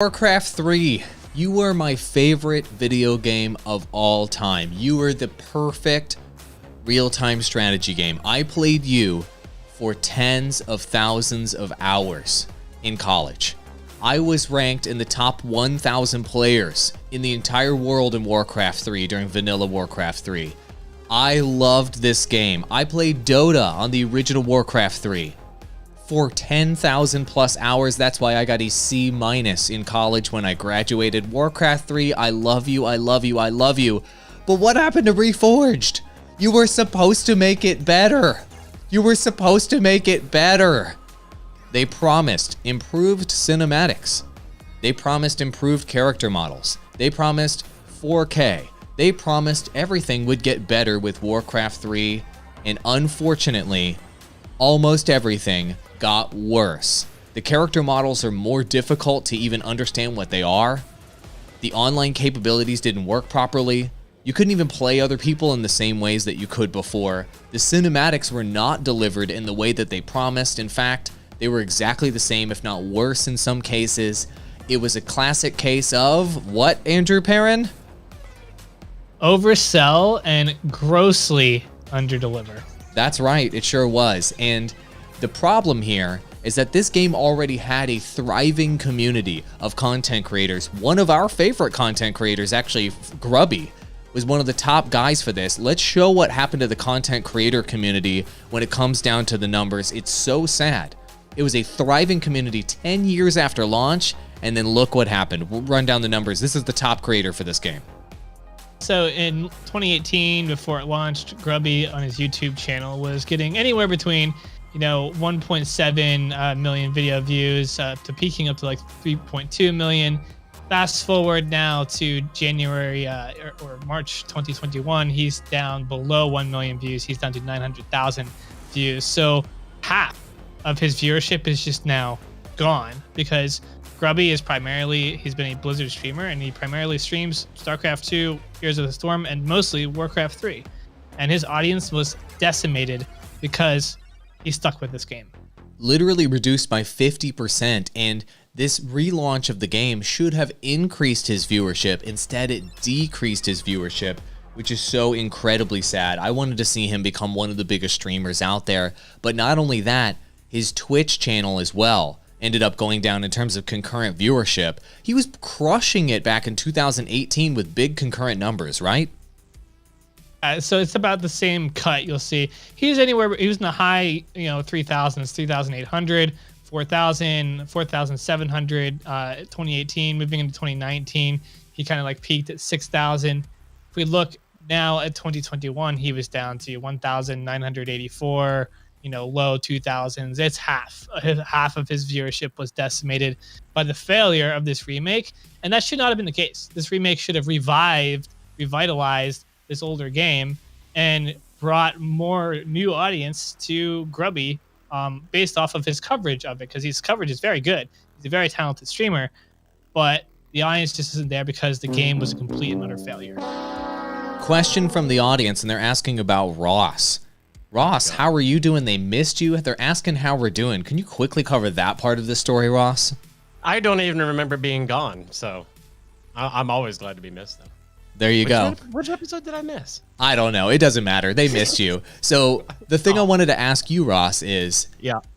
Warcraft 3, you were my favorite video game of all time. You were the perfect real-time strategy game. I played you for tens of thousands of hours in college. I was ranked in the top 1,000 players in the entire world in Warcraft 3 during vanilla Warcraft 3. I loved this game. I played Dota on the original Warcraft 3. For 10,000 plus hours. That's why I got a C- in college when I graduated. Warcraft 3, I love you, I love you, I love you. But what happened to Reforged? You were supposed to make it better. You were supposed to make it better. They promised improved cinematics. They promised improved character models. They promised 4K. They promised everything would get better with Warcraft 3. And unfortunately, almost everything got worse. The character models are more difficult to even understand what they are. The online capabilities didn't work properly. You couldn't even play other people in the same ways that you could before. The cinematics were not delivered in the way that they promised. In fact, they were exactly the same, if not worse in some cases. It was a classic case of what, Andrew Perrin? Oversell and grossly underdeliver. That's right, it sure was. And the problem here is that this game already had a thriving community of content creators. One of our favorite content creators, actually, Grubby, was one of the top guys for this. Let's show what happened to the content creator community when it comes down to the numbers. It's so sad. It was a thriving community 10 years after launch, and then look what happened. We'll run down the numbers. This is the top creator for this game. So in 2018, before it launched, Grubby on his YouTube channel was getting anywhere between 1.7 million video views to peaking up to like 3.2 million. Fast forward now to January or March 2021, he's down below 1 million views. He's down to 900,000 views. So half of his viewership is just now gone because Grubby is he's been a Blizzard streamer, and he primarily streams StarCraft 2, Heroes of the Storm, and mostly Warcraft 3. And his audience was decimated because he stuck with this game. Literally reduced by 50%, and this relaunch of the game should have increased his viewership. Instead, it decreased his viewership, which is so incredibly sad. I wanted to see him become one of the biggest streamers out there, but not only that, his Twitch channel as well ended up going down in terms of concurrent viewership. He was crushing it back in 2018 with big concurrent numbers, right? So it's about the same cut. You'll see he was in the high 3,000s, 3,800, 4,000, 4,700 2018. Moving into 2019, he kind of like peaked at 6,000. If we look now at 2021, he was down to 1,984, low 2,000s. It's half of his viewership was decimated by the failure of this remake, and that should not have been the case. This remake should have revitalized this older game and brought more new audience to Grubby based off of his coverage of it, because his coverage is very good. He's a very talented streamer, but the audience just isn't there because the game was a complete and utter failure. Question from the audience, and they're asking about Ross. Ross, how are you doing? They missed you. They're asking how we're doing. Can you quickly cover that part of the story, Ross? I don't even remember being gone, so I'm always glad to be missed, though. There you go. Which episode did I miss? I don't know. It doesn't matter. They missed you. So the thing I wanted to ask you, Ross, is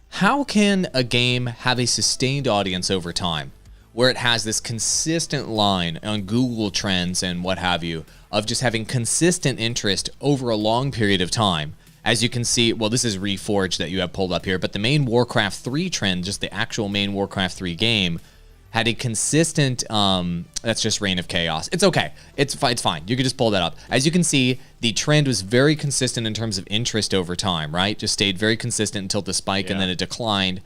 how can a game have a sustained audience over time where it has this consistent line on Google Trends and what have you of just having consistent interest over a long period of time? As you can see, well, this is Reforged that you have pulled up here, but the main Warcraft 3 trend, just the actual main Warcraft 3 game, had a consistent, that's just Reign of Chaos. It's okay. It's fine. You can just pull that up. As you can see, the trend was very consistent in terms of interest over time, right? Just stayed very consistent until the spike, and then it declined.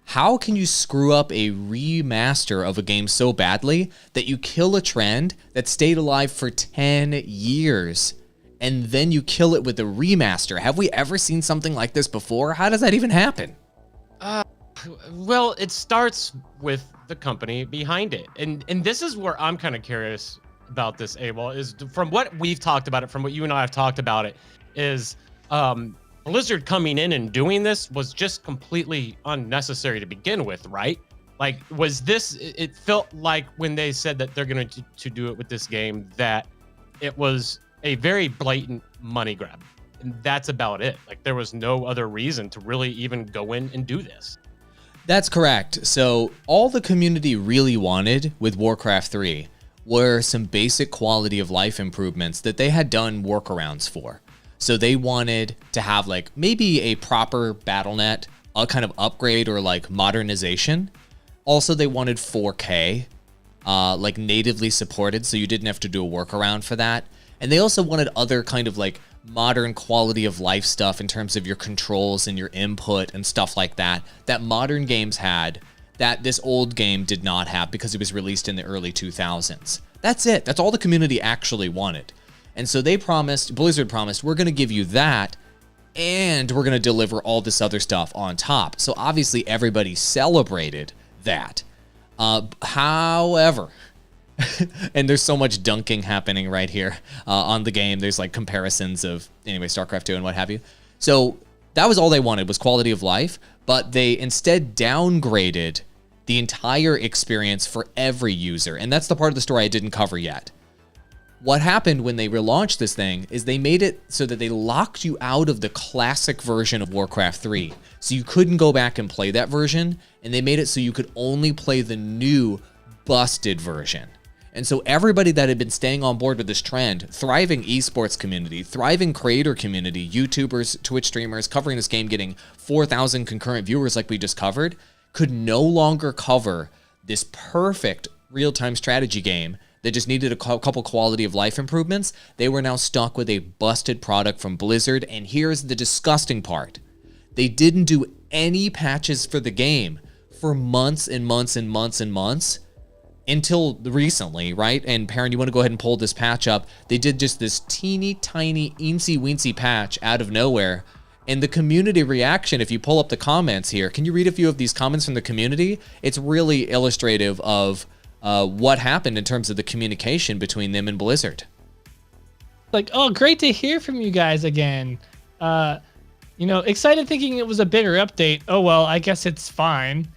How can you screw up a remaster of a game so badly that you kill a trend that stayed alive for 10 years, and then you kill it with a remaster? Have we ever seen something like this before? How does that even happen? Well, it starts with the company behind it. And this is where I'm kind of curious about this, AWOL, is from what we've talked about it, from what you and I have talked about it, is Blizzard coming in and doing this was just completely unnecessary to begin with, right? Like, was this? It felt like when they said that they're going to do it with this game, that it was a very blatant money grab, and that's about it. Like, there was no other reason to really even go in and do this. That's correct. So all the community really wanted with Warcraft 3 were some basic quality of life improvements that they had done workarounds for. So they wanted to have like maybe a proper BattleNet, a kind of upgrade or like modernization. Also, they wanted 4K, like natively supported, so you didn't have to do a workaround for that. And they also wanted other kind of like modern quality of life stuff in terms of your controls and your input and stuff like that, that modern games had that this old game did not have because it was released in the early 2000s. That's it. That's all the community actually wanted. And so they promised, Blizzard promised, we're going to give you that and we're going to deliver all this other stuff on top. So obviously everybody celebrated that. However, and there's so much dunking happening right here on the game. There's like comparisons of, anyway, StarCraft 2 and what have you. So that was all they wanted, was quality of life, but they instead downgraded the entire experience for every user. And that's the part of the story I didn't cover yet. What happened when they relaunched this thing is they made it so that they locked you out of the classic version of Warcraft 3. So you couldn't go back and play that version, and they made it so you could only play the new busted version. And so everybody that had been staying on board with this trend, thriving esports community, thriving creator community, YouTubers, Twitch streamers covering this game, getting 4,000 concurrent viewers like we just covered, could no longer cover this perfect real-time strategy game that just needed a couple quality of life improvements. They were now stuck with a busted product from Blizzard. And here's the disgusting part. They didn't do any patches for the game for months and months and months and months. Until recently, right? And Perrin, you want to go ahead and pull this patch up. They did just this teeny tiny eensy weensy patch out of nowhere. And the community reaction, if you pull up the comments here, can you read a few of these comments from the community? It's really illustrative of what happened in terms of the communication between them and Blizzard. Like, oh, great to hear from you guys again. You know, excited thinking it was a bigger update. Oh, well, I guess it's fine.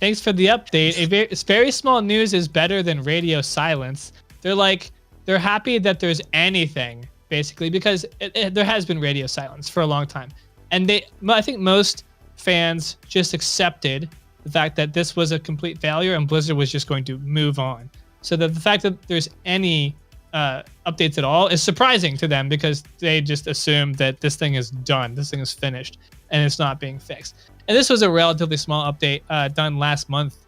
Thanks for the update. It's very small news is better than radio silence. They're happy that there's anything, basically, because there has been radio silence for a long time. And I think most fans just accepted the fact that this was a complete failure and Blizzard was just going to move on. So that the fact that there's any updates at all is surprising to them because they just assume that this thing is done, this thing is finished, and it's not being fixed. And this was a relatively small update done last month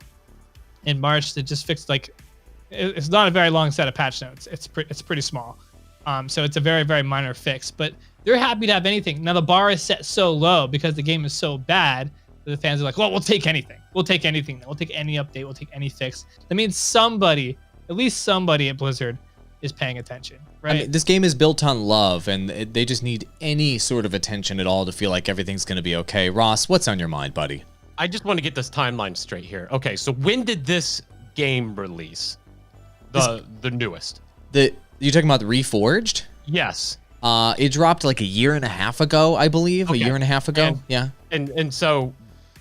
in March that just fixed, like, it's not a very long set of patch notes. It's pretty small. So it's a very, very minor fix, but they're happy to have anything. Now the bar is set so low because the game is so bad that the fans are like, well, we'll take anything. We'll take anything. We'll take any update. We'll take any fix. That means somebody, at least somebody at Blizzard, is paying attention, right? I mean, this game is built on love, and they just need any sort of attention at all to feel like everything's going to be okay. Ross, what's on your mind, buddy? I just want to get this timeline straight here. Okay, so when did this game release? The newest. You're talking about the Reforged? Yes. It dropped like a year and a half ago, I believe. Okay. A year and a half ago. Yeah. And so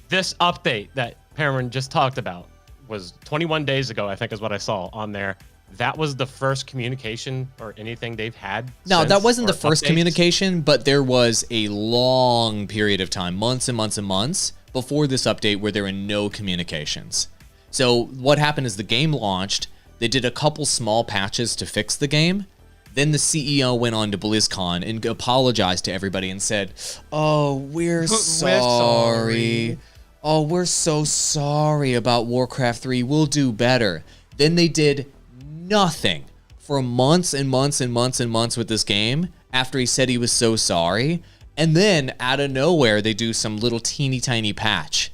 this update that Perrin just talked about was 21 days ago, I think is what I saw on there. That was the first communication or anything they've had? No, that wasn't the first updates? Communication, but there was a long period of time, months and months and months, before this update where there were no communications. So what happened is the game launched, they did a couple small patches to fix the game, then the CEO went on to BlizzCon and apologized to everybody and said, oh, we're sorry. Oh, we're so sorry about Warcraft 3. We'll do better. Then they did nothing for months and months and months and months with this game after he said he was so sorry. And then out of nowhere, they do some little teeny tiny patch.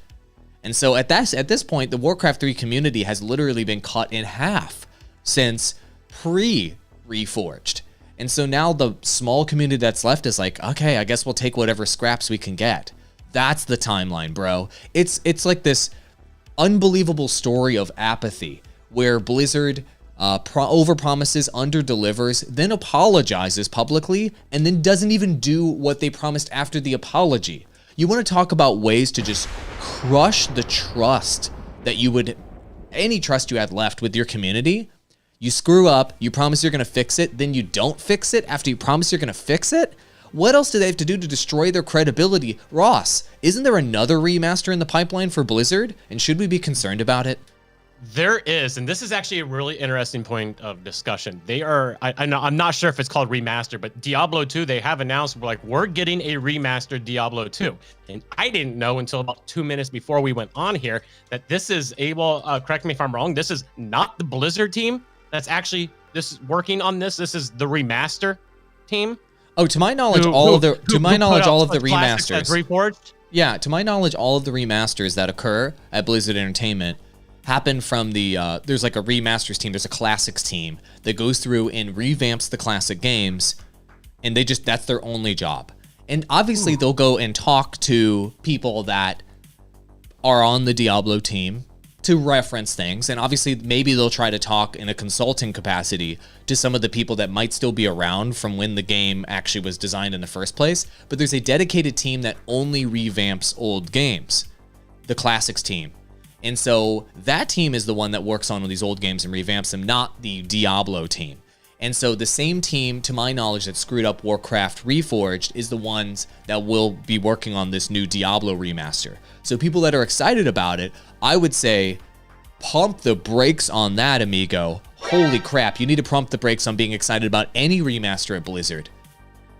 And so at this point, the Warcraft 3 community has literally been cut in half since pre-Reforged. And so now the small community that's left is like, okay, I guess we'll take whatever scraps we can get. That's the timeline, bro. It's like this unbelievable story of apathy where Blizzard overpromises, underdelivers, then apologizes publicly, and then doesn't even do what they promised after the apology. You want to talk about ways to just crush the trust that you would any trust you had left with your community. You screw up, you promise you're going to fix it, then you don't fix it after you promise you're going to fix it? What else do they have to do to destroy their credibility? Ross, isn't there another remaster in the pipeline for Blizzard? And should we be concerned about it? There is, and this is actually a really interesting point of discussion. They are, I'm not sure if it's called remaster, but Diablo 2, they have announced, we're getting a remastered Diablo 2. And I didn't know until about 2 minutes before we went on here that this is able, correct me if I'm wrong, this is not the Blizzard team that's actually working on this. This is the remaster team. Oh, to my knowledge, all of the remasters. Reforged? Yeah, to my knowledge, all of the remasters that occur at Blizzard Entertainment happen from the, there's like a remasters team, there's a classics team that goes through and revamps the classic games, and that's their only job. And obviously they'll go and talk to people that are on the Diablo team to reference things, and obviously maybe they'll try to talk in a consulting capacity to some of the people that might still be around from when the game actually was designed in the first place, but there's a dedicated team that only revamps old games, the classics team. And so that team is the one that works on these old games and revamps them, not the Diablo team. And so the same team, to my knowledge, that screwed up Warcraft Reforged is the ones that will be working on this new Diablo remaster. So people that are excited about it, I would say pump the brakes on that, amigo. Holy crap, you need to pump the brakes on being excited about any remaster at Blizzard.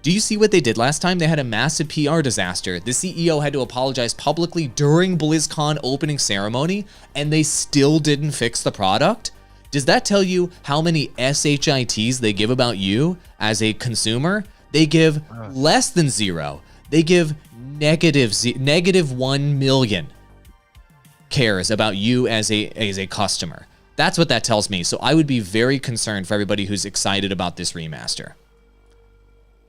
Do you see what they did last time? They had a massive PR disaster. The CEO had to apologize publicly during BlizzCon opening ceremony, and they still didn't fix the product? Does that tell you how many SHITs they give about you as a consumer? They give less than 0. They give negative 1 million cares about you as a customer. That's what that tells me. So I would be very concerned for everybody who's excited about this remaster.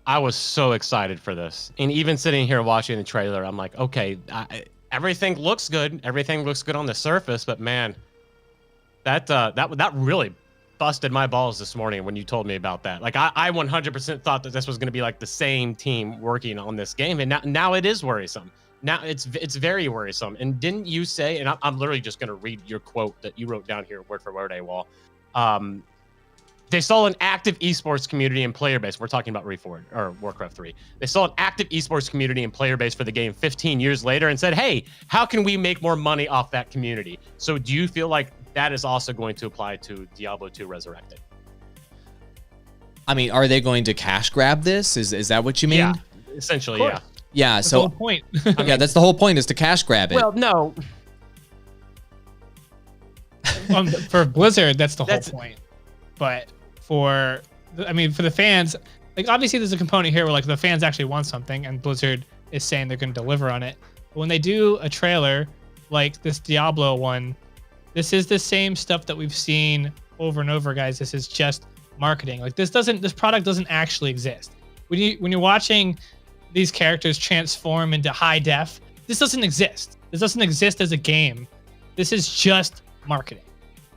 I was so excited for this. And even sitting here watching the trailer, I'm like, okay, everything looks good. Everything looks good on the surface, but man, that really busted my balls this morning when you told me about that. Like I 100% thought that this was going to be like the same team working on this game, and now it is worrisome. Now it's very worrisome. And didn't you say? And I'm literally just going to read your quote that you wrote down here, word for word, AWOL. They saw an active esports community and player base. We're talking about Reforged or Warcraft 3. They saw an active esports community and player base for the game 15 years later and said, hey, how can we make more money off that community? So do you feel like that is also going to apply to Diablo 2 Resurrected? I mean, are they going to cash grab this? Is that what you mean? Yeah, essentially, yeah. Yeah, That's so the whole point. yeah, that's the whole point, is to cash grab it. Well, no. For Blizzard, that's the whole point. But for the fans, like obviously there's a component here where like the fans actually want something and Blizzard is saying they're going to deliver on it. But when they do a trailer like this Diablo one, this is the same stuff that we've seen over and over, guys. This is just marketing. Like this product doesn't actually exist. When you're watching these characters transform into high def, this doesn't exist. This doesn't exist as a game. This is just marketing,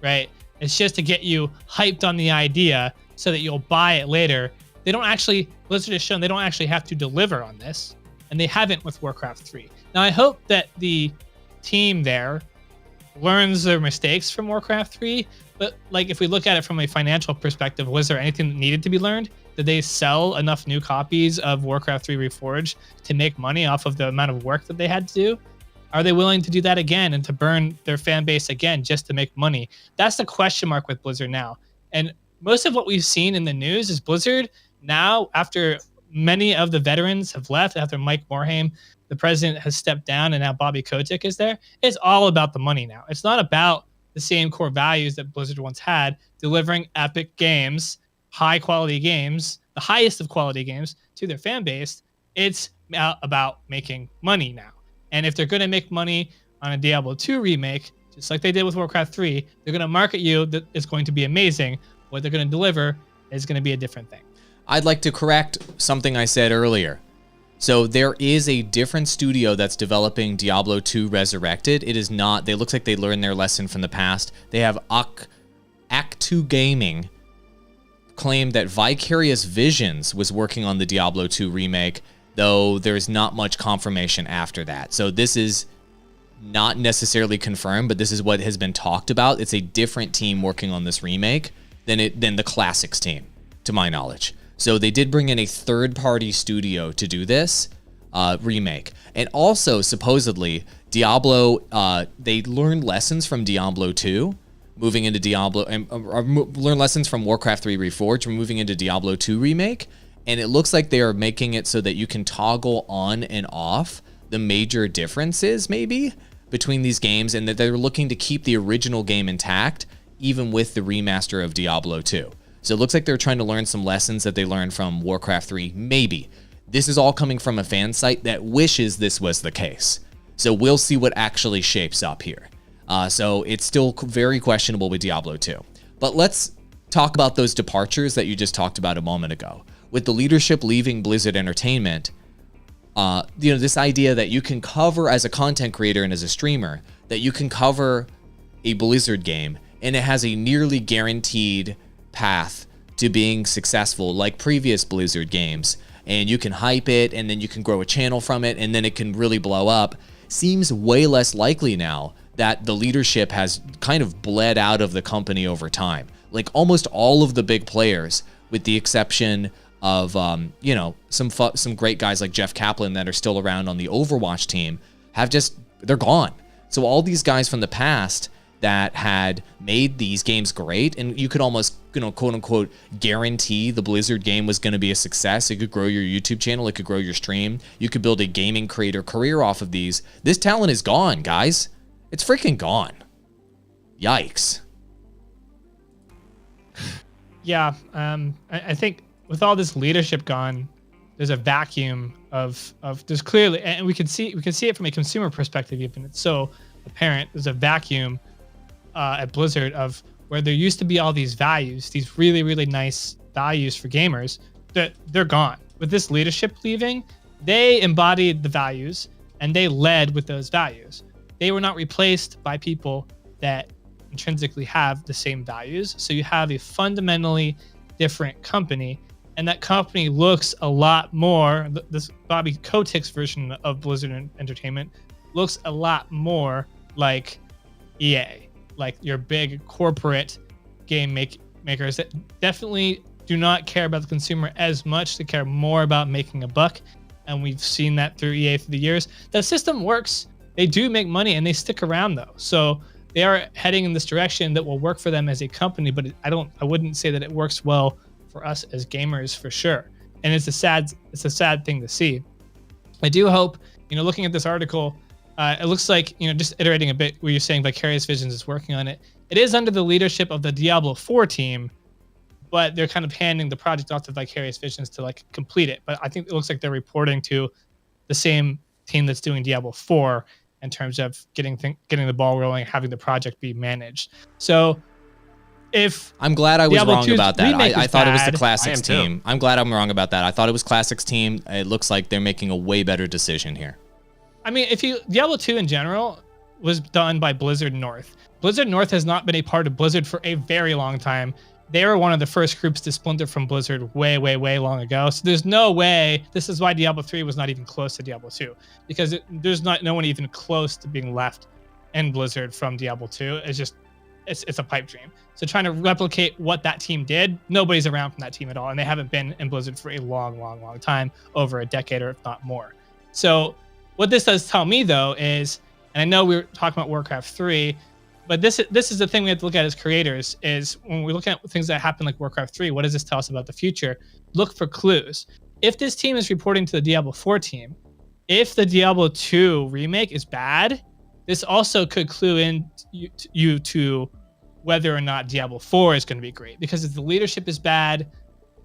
right? It's just to get you hyped on the idea so that you'll buy it later. Blizzard has shown they don't actually have to deliver on this, and they haven't with Warcraft 3. Now, I hope that the team there learns their mistakes from Warcraft 3, but like if we look at it from a financial perspective, was there anything that needed to be learned? Did they sell enough new copies of Warcraft 3 Reforged to make money off of the amount of work that they had to do? Are they willing to do that again and to burn their fan base again just to make money? That's the question mark with Blizzard now. And most of what we've seen in the news is Blizzard now, after many of the veterans have left, after Mike Morhaime, the president, has stepped down, and now Bobby Kotick is there, it's all about the money now. It's not about the same core values that Blizzard once had, delivering epic games, high quality games, the highest of quality games to their fan base. It's about making money now. And if they're going to make money on a Diablo 2 remake, just like they did with Warcraft 3, they're going to market you that it's going to be amazing. What they're going to deliver is going to be a different thing. I'd like to correct something I said earlier. So there is a different studio that's developing Diablo 2 Resurrected. It is not, they looks like they learned their lesson from the past. They have Act 2 Gaming claimed that Vicarious Visions was working on the Diablo 2 remake, though there's not much confirmation after that. So this is not necessarily confirmed, but this is what has been talked about. It's a different team working on this remake than the Classics team, to my knowledge. So they did bring in a third-party studio to do this remake. And also, supposedly, Diablo, they learned lessons from Diablo 2, moving into Diablo, and learned lessons from Warcraft 3 Reforged, moving into Diablo 2 remake. And it looks like they are making it so that you can toggle on and off the major differences, maybe, between these games, and that they're looking to keep the original game intact, even with the remaster of Diablo 2. So it looks like they're trying to learn some lessons that they learned from Warcraft 3, maybe. This is all coming from a fan site that wishes this was the case. So we'll see what actually shapes up here. So it's still very questionable with Diablo 2. But let's talk about those departures that you just talked about a moment ago. With the leadership leaving Blizzard Entertainment, this idea that you can cover as a content creator and as a streamer, that you can cover a Blizzard game and it has a nearly guaranteed path to being successful like previous Blizzard games, and you can hype it and then you can grow a channel from it and then it can really blow up, seems way less likely now that the leadership has kind of bled out of the company over time. Like almost all of the big players, with the exception of some great guys like Jeff Kaplan that are still around on the Overwatch team, they're gone. So all these guys from the past that had made these games great, and you could almost, quote unquote, guarantee the Blizzard game was going to be a success. It could grow your YouTube channel. It could grow your stream. You could build a gaming creator career off of these. This talent is gone, guys. It's freaking gone. Yikes. Yeah, I think with all this leadership gone, there's a vacuum of there's clearly, and we can see it from a consumer perspective even. It's so apparent. There's a vacuum at Blizzard of where there used to be all these values, these really, really nice values for gamers, that they're gone. With this leadership leaving, they embodied the values and they led with those values. They were not replaced by people that intrinsically have the same values. So you have a fundamentally different company, and that company looks a lot more, this Bobby Kotick's version of Blizzard Entertainment looks a lot more like EA, like your big corporate game makers that definitely do not care about the consumer as much. They care more about making a buck. And we've seen that through EA for the years. That system works. They do make money and they stick around though. So they are heading in this direction that will work for them as a company, but I wouldn't say that it works well for us as gamers for sure. And it's a sad thing to see. I do hope, looking at this article, it looks like, just iterating a bit where you're saying Vicarious Visions is working on it. It is under the leadership of the Diablo 4 team, but they're kind of handing the project off to Vicarious Visions to complete it. But I think it looks like they're reporting to the same team that's doing Diablo 4 in terms of getting the ball rolling, having the project be managed. So I'm glad I was wrong about that. I thought it was the Classics team. I'm glad I'm wrong about that. I thought it was Classics team. It looks like they're making a way better decision here. I mean, Diablo 2 in general was done by Blizzard North. Blizzard North has not been a part of Blizzard for a very long time. They were one of the first groups to splinter from Blizzard way, way, way long ago. So there's no way. This is why Diablo 3 was not even close to Diablo 2, because there's no one even close to being left in Blizzard from Diablo 2. It's a pipe dream. So trying to replicate what that team did, nobody's around from that team at all, and they haven't been in Blizzard for a long, long, long time, over a decade or if not more. So what this does tell me though is, and I know we were talking about Warcraft 3, but this is the thing we have to look at as creators, is when we're looking at things that happen like Warcraft 3, what does this tell us about the future? Look for clues. If this team is reporting to the Diablo 4 team, if the Diablo 2 remake is bad, this also could clue in you to whether or not Diablo 4 is going to be great. Because if the leadership is bad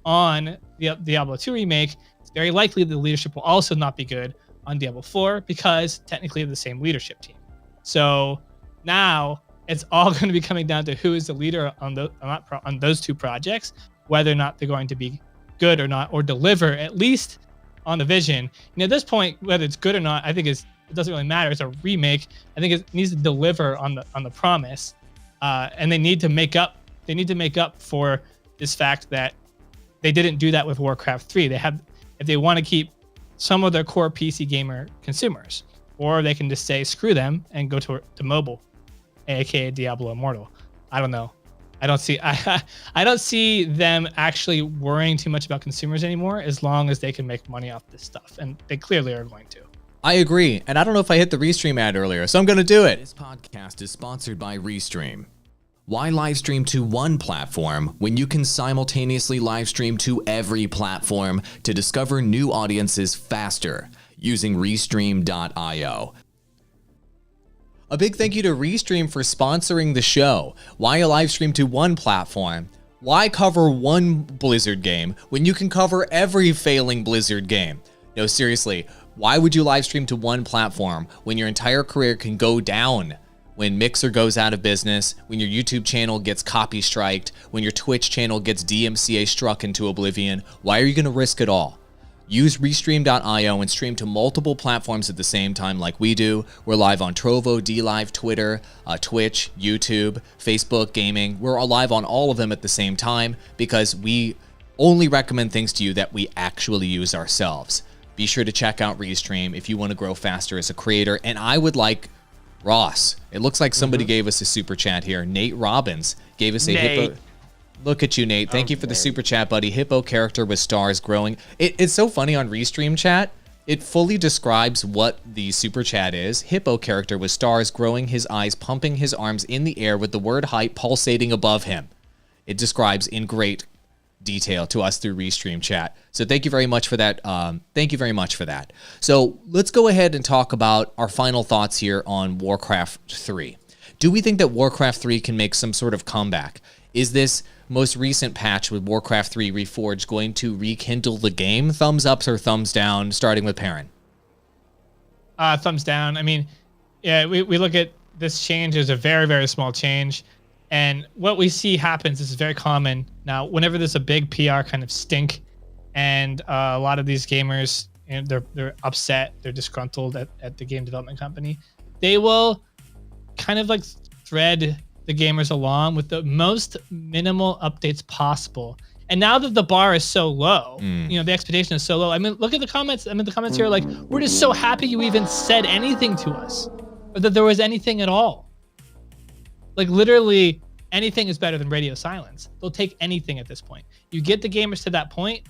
on the Diablo 2 remake, it's very likely the leadership will also not be good on Diablo 4, because technically they're the same leadership team. So now it's all going to be coming down to who is the leader on those two projects, whether or not they're going to be good or not, or deliver at least on the vision. At this point, whether it's good or not, I think it doesn't really matter. It's a remake. I think it needs to deliver on the promise, and they need to make up. They need to make up for this fact that they didn't do that with Warcraft 3. If they want to keep some of their core PC gamer consumers. or they can just say screw them and go to mobile, aka Diablo Immortal. I don't know. I don't see them actually worrying too much about consumers anymore, as long as they can make money off this stuff, and they clearly are going to. I agree, and I don't know if I hit the Restream ad earlier, so I'm going to do it. This podcast is sponsored by Restream. Why live stream to one platform when you can simultaneously live stream to every platform to discover new audiences faster using Restream.io? A big thank you to Restream for sponsoring the show. Why a live stream to one platform? Why cover one Blizzard game when you can cover every failing Blizzard game? No, seriously, why would you live stream to one platform when your entire career can go down? When Mixer goes out of business, when your YouTube channel gets copy striked, when your Twitch channel gets DMCA struck into oblivion, why are you going to risk it all? Use Restream.io and stream to multiple platforms at the same time like we do. We're live on Trovo, DLive, Twitter, Twitch, YouTube, Facebook, gaming. We're all live on all of them at the same time because we only recommend things to you that we actually use ourselves. Be sure to check out Restream if you want to grow faster as a creator. And I would like Ross. It looks like somebody gave us a super chat here. Nate Robbins gave us a hippo. Look at you, Nate. Thank you for the super chat, buddy. Hippo character with stars growing. It's so funny on Restream chat. It fully describes what the super chat is. Hippo character with stars growing, his eyes pumping his arms in the air with the word hype pulsating above him. It describes in great detail to us through Restream chat. So thank you very much for that. Thank you very much for that. So let's go ahead and talk about our final thoughts here on Warcraft 3. Do we think that Warcraft 3 can make some sort of comeback? Is this most recent patch with Warcraft 3 Reforged going to rekindle the game? Thumbs ups or thumbs down, starting with Perrin? Thumbs down. I mean, yeah, we look at this change as a very, very small change. And what we see happens, this is very common. Now, whenever there's a big PR kind of stink and a lot of these gamers, they're upset, they're disgruntled at the game development company, they will kind of like thread the gamers along with the most minimal updates possible. And now that the bar is so low, the expectation is so low. I mean, look at the comments. I mean, the comments here are like, we're just so happy you even said anything to us, or that there was anything at all. Like literally anything is better than radio silence. They'll take anything at this point. You get the gamers to that point,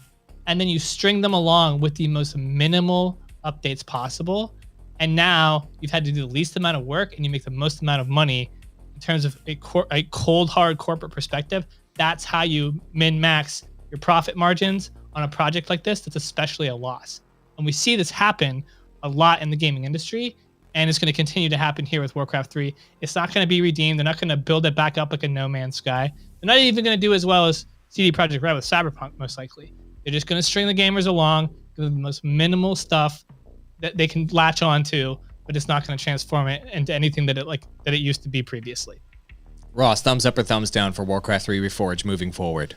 and then you string them along with the most minimal updates possible. And now you've had to do the least amount of work and you make the most amount of money in terms of a cold, hard corporate perspective. That's how you min-max your profit margins on a project like this. That's especially a loss. And we see this happen a lot in the gaming industry. And it's going to continue to happen here with Warcraft 3. It's not going to be redeemed. They're not going to build it back up like a No Man's Sky. They're not even going to do as well as CD Projekt Red with Cyberpunk, most likely. They're just going to string the gamers along, give them the most minimal stuff that they can latch on to, but it's not going to transform it into anything that it used to be previously. Ross, thumbs up or thumbs down for Warcraft 3 Reforged moving forward?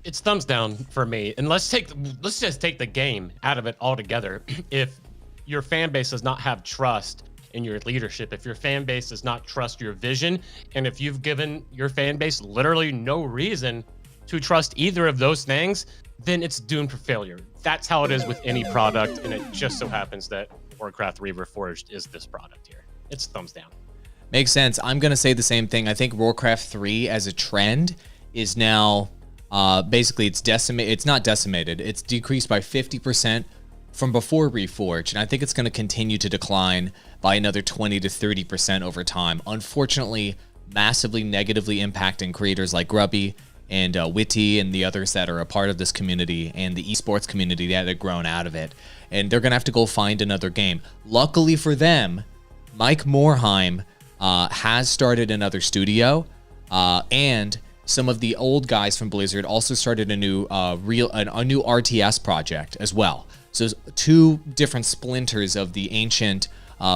It's thumbs down for me. And let's just take the game out of it altogether. If your fan base does not have trust in your leadership, if your fan base does not trust your vision, and if you've given your fan base literally no reason to trust either of those things, then it's doomed for failure. That's how it is with any product, and it just so happens that Warcraft 3 Reforged is this product here. It's thumbs down. Makes sense. I'm going to say the same thing. I think Warcraft 3 as a trend is now basically it's not decimated. It's decreased by 50% from before Reforged, and I think it's going to continue to decline by another 20 to 30% over time. Unfortunately, massively negatively impacting creators like Grubby and Witty and the others that are a part of this community and the esports community that have grown out of it. And they're going to have to go find another game. Luckily for them, Mike Morheim has started another studio, and some of the old guys from Blizzard also started a new RTS project as well. So two different splinters of the ancient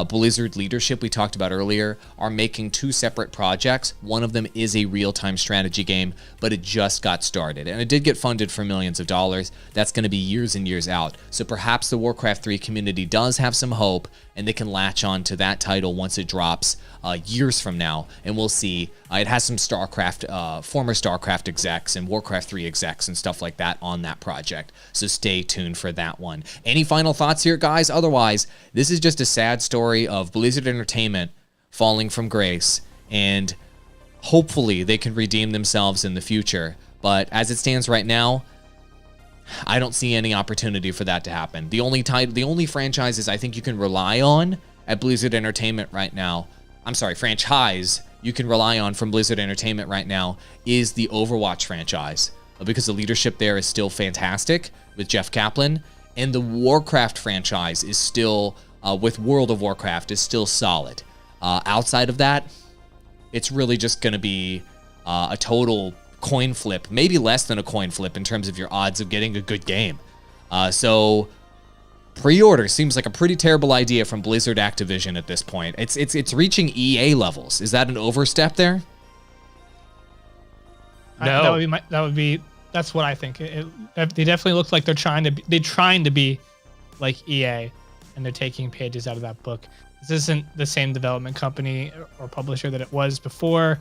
Blizzard leadership we talked about earlier are making two separate projects. One of them is a real-time strategy game, but it just got started. And it did get funded for millions of dollars. That's going to be years and years out. So perhaps the Warcraft 3 community does have some hope and they can latch on to that title once it drops years from now, and we'll see. It has some StarCraft, former StarCraft execs and Warcraft 3 execs and stuff like that on that project, so stay tuned for that one. Any final thoughts here, guys? Otherwise, this is just a sad story of Blizzard Entertainment falling from grace, and hopefully they can redeem themselves in the future. But as it stands right now, I don't see any opportunity for that to happen. The only franchises I think you can rely on at Blizzard Entertainment right now, franchise you can rely on from Blizzard Entertainment right now is the Overwatch franchise, because the leadership there is still fantastic with Jeff Kaplan, and the Warcraft franchise is still, with World of Warcraft, is still solid. Outside of that, it's really just going to be a total coin flip, maybe less than a coin flip in terms of your odds of getting a good game. So pre-order seems like a pretty terrible idea from Blizzard Activision at this point. It's reaching EA levels. Is that an overstep there? No. That's what I think. They definitely look like they're trying to be like EA, and they're taking pages out of that book. This isn't the same development company or publisher that it was before.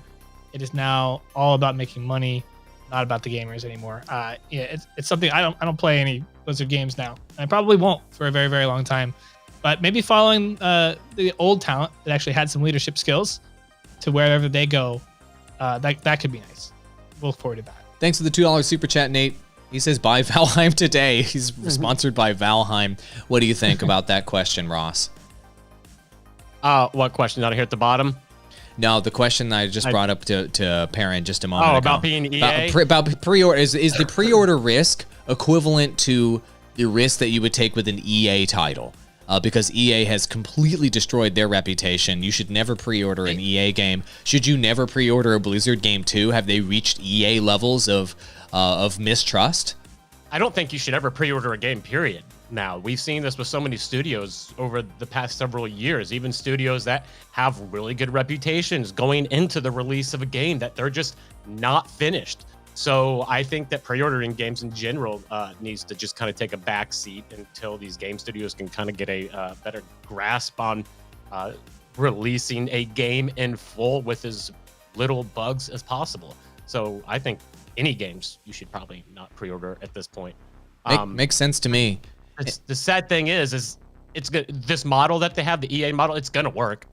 It is now all about making money, not about the gamers anymore. It's something I don't play any Blizzard games now. I probably won't for a very, very long time. But maybe following the old talent that actually had some leadership skills to wherever they go, that could be nice. We'll look forward to that. Thanks for the $2 super chat, Nate. He says, buy Valheim today. He's sponsored by Valheim. What do you think about that question, Ross? What question? Down here at the bottom? No, the question I just brought up to Perrin just a moment ago. About being EA? About pre-order. Is the pre-order risk equivalent to the risk that you would take with an EA title? Because EA has completely destroyed their reputation. You should never pre-order an EA game. Should you never pre-order a Blizzard game too? Have they reached EA levels of mistrust? I don't think you should ever pre-order a game, period. Now, we've seen this with so many studios over the past several years, even studios that have really good reputations going into the release of a game that they're just not finished. So I think that pre-ordering games in general needs to just kind of take a back seat until these game studios can kind of get a better grasp on releasing a game in full with as little bugs as possible. So I think any games you should probably not pre-order at this point. Makes sense to me. The sad thing is it's good. This model that they have, the EA model, it's gonna work.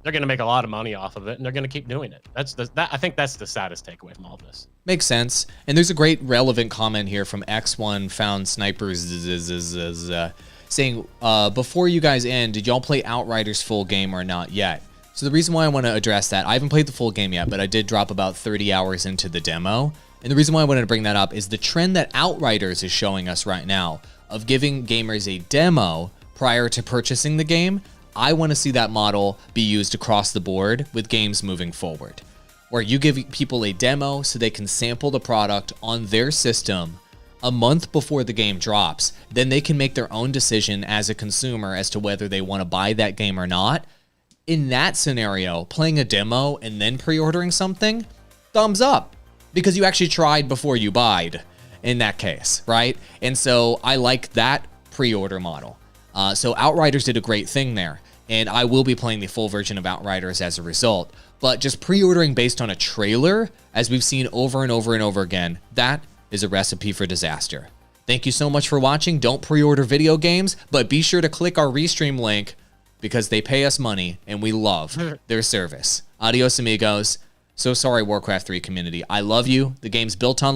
They're gonna make a lot of money off of it, and they're gonna keep doing it. I think that's the saddest takeaway from all of this. Makes sense. And there's a great relevant comment here from X1 Found Snipers saying, before you guys end, did y'all play Outriders full game or not yet? So the reason why I want to address that, I haven't played the full game yet, but I did drop about 30 hours into the demo. And the reason why I wanted to bring that up is the trend that Outriders is showing us right now of giving gamers a demo prior to purchasing the game. I want to see that model be used across the board with games moving forward, where you give people a demo so they can sample the product on their system a month before the game drops. Then they can make their own decision as a consumer as to whether they want to buy that game or not. In that scenario, playing a demo and then pre-ordering something, thumbs up, because you actually tried before you buyed in that case, right? And so I like that pre-order model. So Outriders did a great thing there, and I will be playing the full version of Outriders as a result. But just pre-ordering based on a trailer, as we've seen over and over and over again, that is a recipe for disaster. Thank you so much for watching. Don't pre-order video games, but be sure to click our Restream link because they pay us money and we love their service. Adios, amigos. So sorry, Warcraft 3 community. I love you. The game's built on